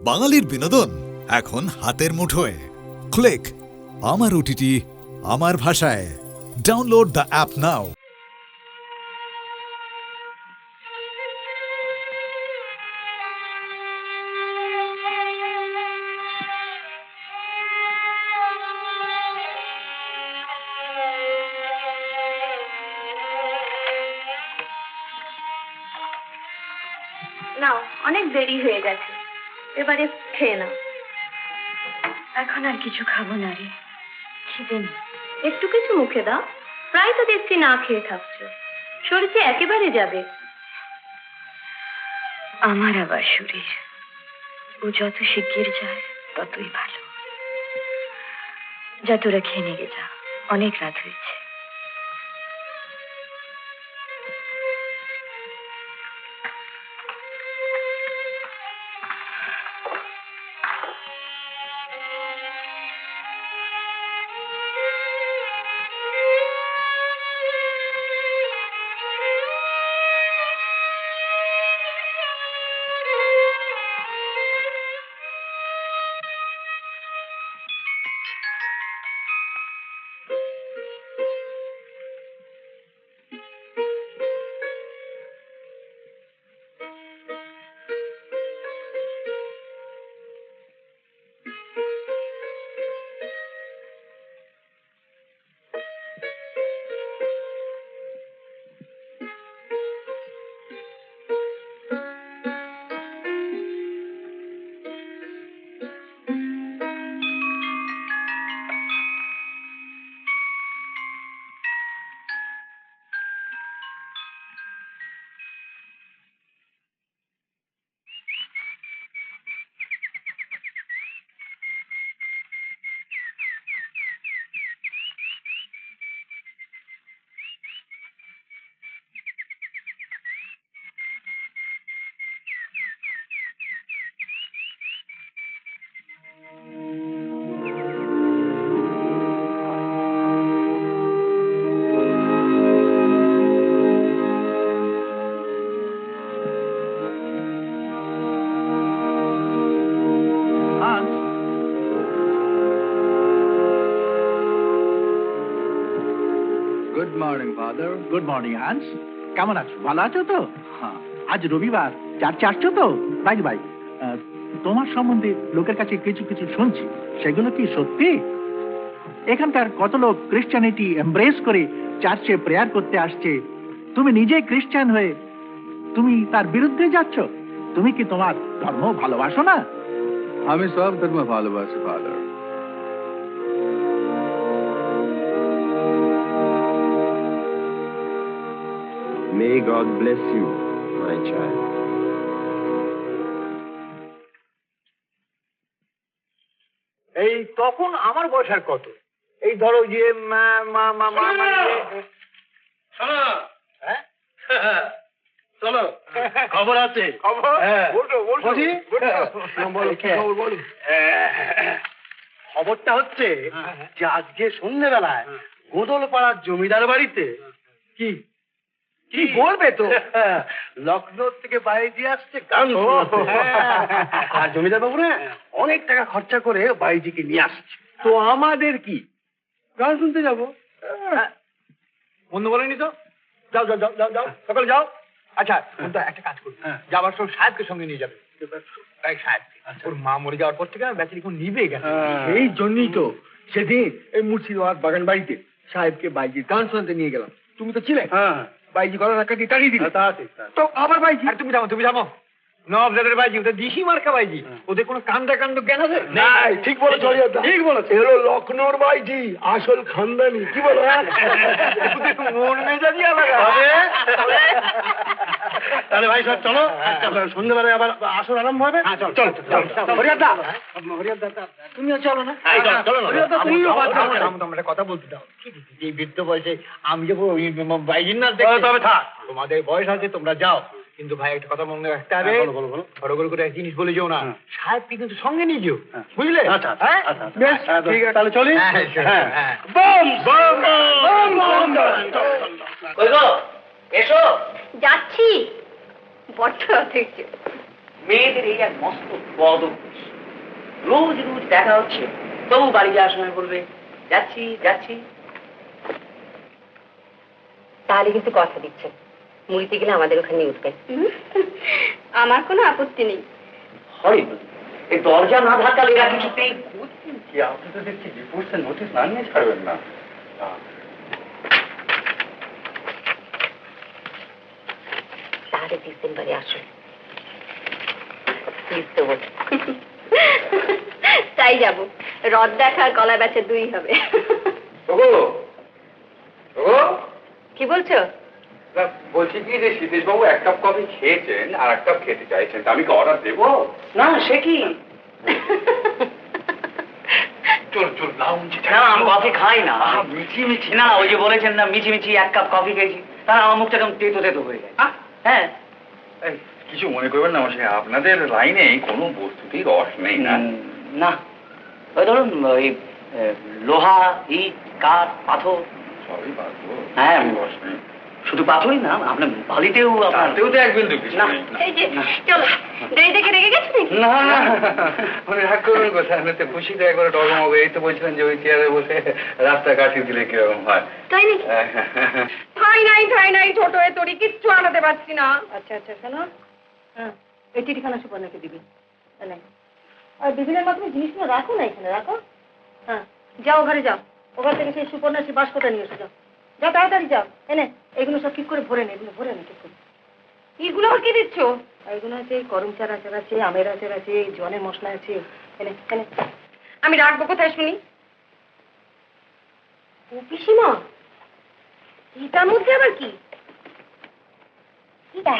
বাঙালির বিনোদন এখন হাতের মুঠোয়। ক্লিক আমার ওটিটি আমার ভাষায়। Download the app now. নাও, অনেক দেরি হয়ে গেছে, এবারে খেয়ে নাও। এখন আর কিছু খাবো না রে, খিদে নেই। একটু কিছু মুখে দাও, প্রায় তো দেখছি না খেয়ে থাকছো, শরীর যে একেবারে যাবে। আমার আবার শরীর, ও যত শিগগির যায় ততই ভালো। যা, তোরা খেয়ে নিয়ে যা, অনেক রাত হয়েছে। Good morning father. Good morning Hans, কেমন আছো? ভালো আছো তো? হ্যাঁ, আজ রবিবার, চার্চে আসছো তো? ভাই ভাই, তোমার সম্বন্ধে লোকের কাছে কিছু কিছু শুনছি, সেগুলো কি সত্যি? এখানকার কত লোক ক্রিশ্চিয়ানিটি এমব্রেস করে চার্চে প্রেয়ার করতে আসছে, তুমি নিজে ক্রিশ্চিয়ান হয়ে তুমি তার বিরুদ্ধে যাচ্ছ? তুমি কি তোমার ধর্ম ভালোবাসো না? আমি সব ধর্ম ভালোবাসি father. May God bless you, my child. এই তখন আমার বয়স আর কত? এই ধরো যে চলো, খবর আছে। খবরটা হচ্ছে যে আজকে সন্ধ্যেবেলায় গোদলপাড়ার জমিদার বাড়িতে কি কি বলবে তো, লখনৌ থেকে বাইজি আসছে গান শোনাতে। আর জমিদার বাবু না অনেক টাকা খরচা করে বাইজিকে নিয়ে আসছে। তো আমাদের কি, গান শুনতে যাবো? বন্ধু বলেনি তো? যাও যাও যাও যাও যাও, সকালে যাও। আচ্ছা, কিন্তু একটা কাজ করবে, যাবার সময় সাহেবকে সঙ্গে নিয়ে যাবে। সাহেব, ওর মা মরে যাওয়ার পর থেকে বেচারি এখন নিবে গেছে। এই জন্যই তো সেদিন এই মুর্শিদাবাদ বাগান বাড়িতে সাহেবকে বাইজির গান শোনাতে নিয়ে গেলাম। তুমি তো ছিলে। বাইজি গলার একটা তাড়িয়ে দিল। তো আবার বাইজি, তুমি যাবো, তুমি যাবো। নবজাদের বাইজি, ওদের দিশি মার্কা বাইজি, ওদের কোনো কান্দা কাণ্ড জ্ঞান আছে? ঠিক বলেছো, ঠিক বলেছো। এলো লখনৌর বাইজি, আসল খানদানি। কি বলো? মন মেজাজি আলাদা। তাহলে ভাই সব চলো, সন্ধ্যেবেলায় আবার আসর আরম্ভ হবে। চলো চলো, হরিয়াদা, তুমিও চলো না? আমরা কথা বলতে দাও। এই বৃদ্ধ বয়সে আমি যাবো বাইজির নাচ দেখতে? তবে থাক, তোমাদের বয়স আছে, তোমরা যাও। কিন্তু ভাই একটা কথা মনে রাখতে হবে, সরগোল করে এক জিনিস বলে যেও না, সাহেবকে কিন্তু সঙ্গে নিয়ে যেও, বুঝলে? বেশ, ঠিক আছে, তাহলে চলি। এসো। যাচ্ছি, বড্ড দেখছো। মেয়েদের এই এক মস্ত পদ, রোজ রোজ দেখা হচ্ছে, তবু বাড়ি যাওয়ার সময় বলবে যাচ্ছি যাচ্ছি। তাহলে কিন্তু কথা দিচ্ছেন, মুড়িতে গেলে আমাদের ওখানে উঠবেন। আমার কোনো আপত্তি নেই। হরিবল, এই দরজা না ধাক্কালে এরা কিছুতেই। কি আপনি তো দেখছি ডিভোর্সের নোটিশ না নিয়ে ছাড়বেন না। তাহলে ডিসেম্বরে আসুন, প্লিজ তো বল। তাই যাব, রদ দেখার গলা বেচে দুই হবে। ওগো ওগো, কি বলছো? না বলছি কি যে সীতেশ বাবু এক কাপ কফি খেয়েছেন আর এক কাপ খেতে চাইছেন, তা আমি কি অর্ডার দেবো? না সে কি, চল চল লাউঞ্জে না আমি কফি খাই না, মিছি মিছি। না ওই যে বলেছেন না মিছি মিছি এক কাপ কফি খেয়েছি, তাহলে আমার মুখটা কেমন তেতো তেতো হয়ে যায়। হ্যাঁ, এই, কিছু মনে করবেন না মশাই, আপনাদের লাইনে কোনো বস্তুতেই রস নেই না? না ওই ধরুন ওই লোহা, ইট, কাঠ, পাথর, সবই পারবো। হ্যাঁ রস নেই। শুধু পাথরই না, আপনার বালিতেও আপনার। তাতেও তো এক বিন্দু কিছু না। নেই। এই যে চলো, দেরি দেখে রেগে গেছো নাকি? না না উনি রাগ করবেন কোথায়, আমি তো খুশিতে একবারে ডগমগ। এই তো বলছিলেন যে ওই চেয়ারে বসে রাস্তা কাটিয়ে দিলে কিরকম হয়। তাই নাকি? ঠাই নাই ছোট হয়ে তোরই কিচ্ছু আনাতে পারছি না। আচ্ছা আচ্ছা, শোনো, হ্যাঁ এই চিঠিখানা সুপর্ণাকে দিবি। আর বিবিনের মাধ্যমে জিনিসগুলো রাখো না, এখানে রাখো। হ্যাঁ যাও, ঘরে যাও, ওখান থেকে সেই সুপর্ণা সেই বাস্কটা নিয়ে এসে যাও। যাও তাড়াতাড়ি যাও, এনে এগুলো সব ঠিক করে ভরে নে, এগুলো ভরে নে ঠিক করে। এগুলো আর কি দিচ্ছ? এগুলো আছে করম চার আচার আছে, আমের আচার আছে, জনের মশলা আছে, এনে এনে। আমি রাখবো কোথায় শুনি? ও পিসিমা, এটার মধ্যে আবার কি?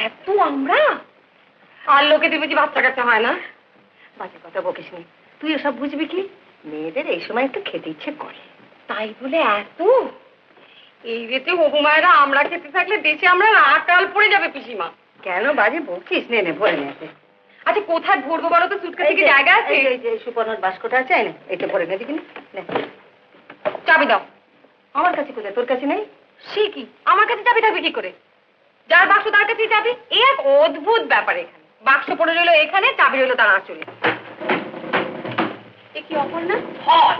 এত আমরা আর লোকে দিয়ে বুঝি বাচ্চা কাচ্চা হয় না? বাজে কথা বকিস নি, তুই এসব বুঝবি কি? মেয়েদের এই সময় একটু খেতে ইচ্ছে করে। তাই বলে এত? এই রেতে হবু মায়েরা আমরা খেতে থাকলে দেশে আমরা আকাল পড়ে যাবে পিসিমা। কেন বাজে বকিস? নে নে ভরে নে। আচ্ছা কোথায় ভরবো বলো তো? সুটকেসে কি জায়গা আছে? এই যে সুপর্ণার বাস্কটা আছে, এনে এটা ভরে নে, দেখি নে। চাবি দাও। আমার কাছে কোথায়? তোর কাছে নেই? সে কি, আমার কাছে চাবি থাকবে কি করে? যার বাক্স তার কাছেই চাবি। এই এক অদ্ভুত ব্যাপার এখানে। বাক্স পড়ে রইলো এখানে, চাবি রইলো তার আঁচলে। এ কি অপর্ণা? হট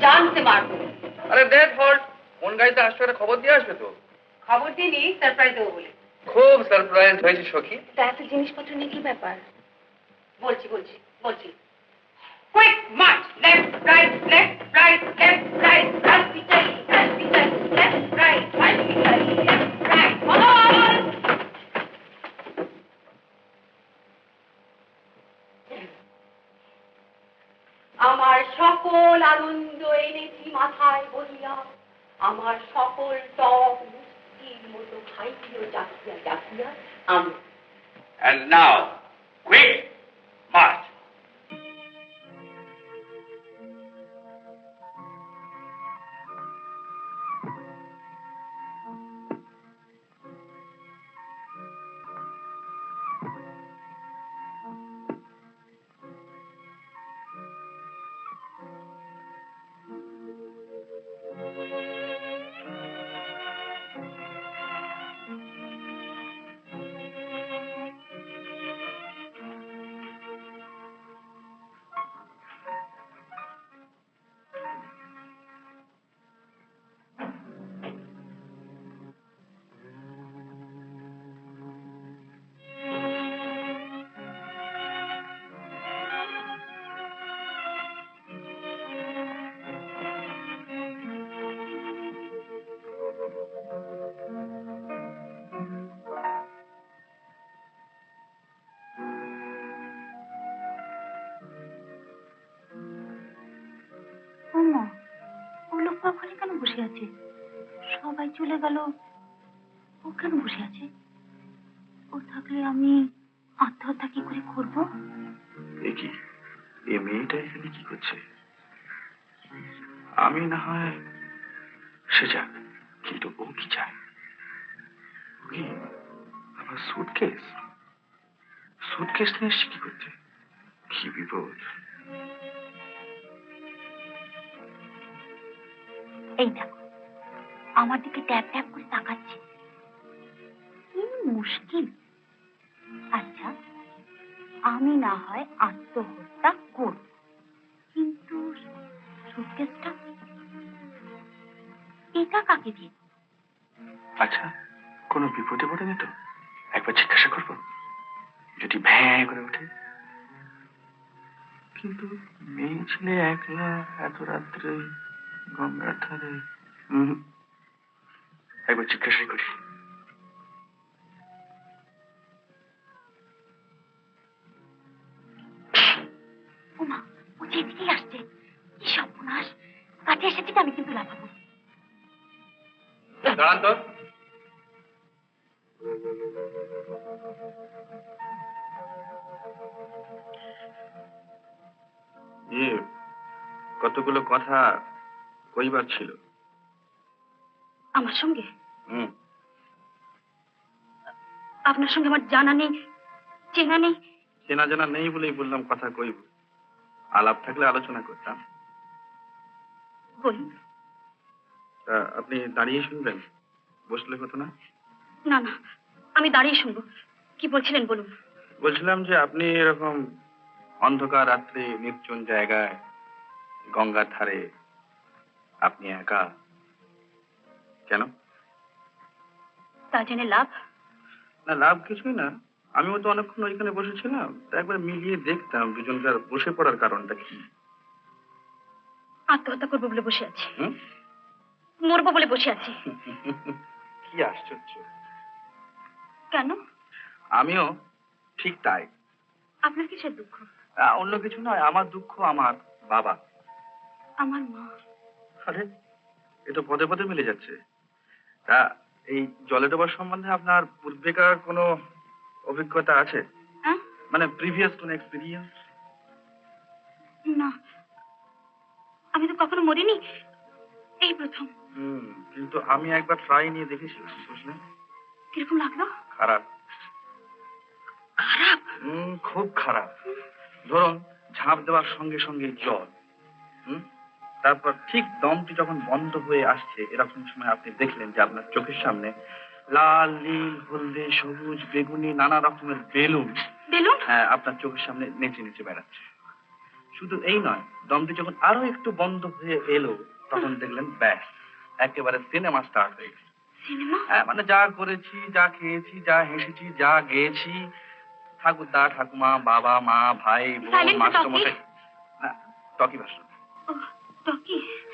জানতে পারবো। আরে দেখ হল্ট, কোন গাড়িতে আসবে একটা খবর দিয়ে আসবে তো। খবর দিলি সারপ্রাইজ দেবো বলে। খুব সারপ্রাইজ হয়েছে সখী। তা এত জিনিসপত্র নিয়ে কি ব্যাপার? বলছি quick march, left right left right left right, right পিছাই লেফট রাইট রাইট পিছাই লেফট রাইট। আমার সকল আনন্দ এনেছি মাথায় বলিয়া, আমার সকল টক মুষ্টির মতো খাইও জাকিয়া জাকিয়া আমি। And now, quick march. ওখানে কেন বসে আছে? সবাই চলে গেল, ও কেন বসে আছে? ও থাকলে আমি আত্মহত্যা কি করে করবো? দেখি এই মেয়েটা এখানে কি করছে। আমি না হয় সে যাক, কিন্তু ও কি চায়? আমার সুটকেস নিয়ে এসছে কি করতে? কি বিপদ! এই দেখো, আমার দিকে ট্যাপ ট্যাপ করে তাকাচ্ছে। কি মুশকিল। আচ্ছা, আমি না হয় আত্মহত্যা করব, কিন্তু সুটকেসটা এটা কাকে দিয়ে? আচ্ছা, কোনো বিপদে পড়েনি তো? একবার জিজ্ঞাসা করবো, যদি ভ্যাঁ করে ওঠে। কিন্তু মেয়ে ছেলে একলা এত রাত্রে গঙ্গার ধারে, একবার জিজ্ঞাসাই করি। ওমা, ও যেদিকেই আসছে, কি সর্বনাশ! কাছে এসেছে আমি কিন্তু লাফাবো। দাঁড়ান তো। কতগুলো কথা কইবার ছিল। আমার সঙ্গে? আপনার সঙ্গে আমার জানা নেই, চেনা নেই। চেনা জানা নেই বলেই বললাম কথা কইব। আলাপ থাকলে আলোচনা করতাম। বলুন। আপনি দাঁড়িয়ে শুনবেন, বসলে হতো না? না না, আমি দাঁড়িয়ে শুনবো। কি বলছিলেন বলুন। বলছিলাম যে আপনি এরকম অন্ধকার রাত্রে নির্জন জায়গায় গঙ্গার ধারে আপনি একা কেন? তা জেনে লাভ? না, লাভ কিছুই না। আমিও তো অনেকক্ষণ ওইখানে বসেছিলাম, তা একবার মিলিয়ে দেখতাম দুজনকার বসে পড়ার কারণটা কি। আত্মহত্যা করবো বলে বসে আছি, মরবো বলে বসে আছি। কি আশ্চর্য! কেন? আমিও ঠিক তাই। আপনার কিসের দুঃখ? অন্য কিছু নয়, আমার দুঃখ আমার বাবা। আমার মা। আরে, এ তো পদে পদে মিলে যাচ্ছে। তা এই জলে ডোবার সম্বন্ধে আপনার পূর্বেকার কোনো অভিজ্ঞতা আছে? মানে প্রিভিয়াস কোনো এক্সপিরিয়েন্স? না, আমি তো কখনো মরিনি, এই প্রথম। কিন্তু আমি একবার ট্রাই নিয়ে দেখেছিলাম, বুঝলেন? কিরকম লাগলো? খারাপ। খারাপ? খুব খারাপ। ধরুন, ঝাঁপ দেওয়ার সঙ্গে সঙ্গে জল, তারপর ঠিক দমটি যখন বন্ধ হয়ে আসছে, এরকম সময় আপনি দেখলেন যে আপনার চোখের সামনে লাল, নীল, হলদে, সবুজ, বেগুনি নানা রকমের বেলুন, হ্যাঁ, আপনার চোখের সামনে নেচে নেচে বেড়াচ্ছে। শুধু এই নয়, দমটি যখন আরো একটু বন্ধ হয়ে এলো, তখন দেখলেন ব্যাস, একেবারে সিনেমা স্টার্ট হয়ে গেছে। হ্যাঁ, মানে যা করেছি, যা খেয়েছি, যা হেসেছি, যা গেয়েছি, ঠাকুরদা, ঠাকুমা, বাবা, মা, ভাই, বোন, মাস্টারমশাই, টকি ভাষণ।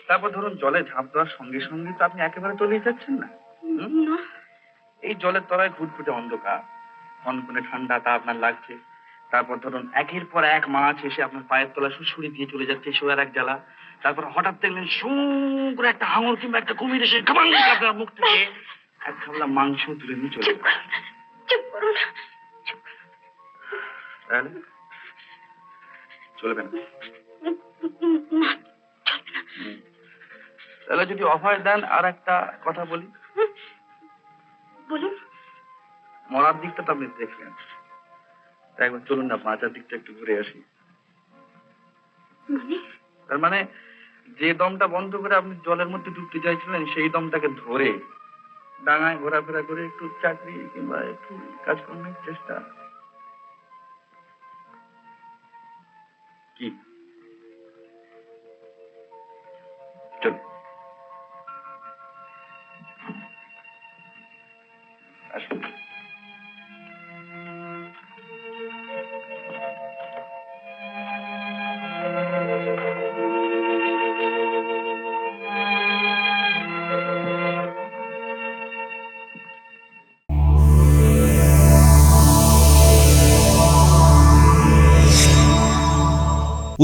তারপর ধরুন, জলে ঝাঁপ দেওয়ার সঙ্গে সঙ্গে তো আপনি একেবারে তলিয়ে যাচ্ছেন না। এই জলের তলায় ঘুটঘুটে অন্ধকার, কনকনে ঠান্ডাটা আপনার লাগছে। তারপর ধরুন, একের পর এক মাছ এসে আপনার পায়ের তলা সুড়সুড়ি দিয়ে চলে যাচ্ছে, শোয়ার এক জ্বালা। তারপর হঠাৎ দেখলেন শু করে একটা হাঙর কিংবা একটা কুমির এসে আপনার মুখ থেকে এক খাবলা মাংস তুলে নিয়ে চলে যাচ্ছে। তাহলে চলবে না? তাহলে যদি অভয় দেন, আর একটা কথা বলি। বলুন। মরার দিকটা তো আপনি দেখলেন, একবার চলুন না বাঁচার দিকটা একটু ঘুরে আসি। তার মানে যে দমটা বন্ধ করে আপনি জলের মধ্যে ডুবতে চাইছিলেন, সেই দমটাকে ধরে ডাঙায় ঘোরাফেরা করে একটু চাকরি কিংবা একটু কাজকর্মের চেষ্টা। কি চল আসুন।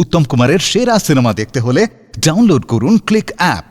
উত্তম কুমারের সেরা সিনেমা দেখতে হলে ডাউনলোড করুন ক্লিক অ্যাপ।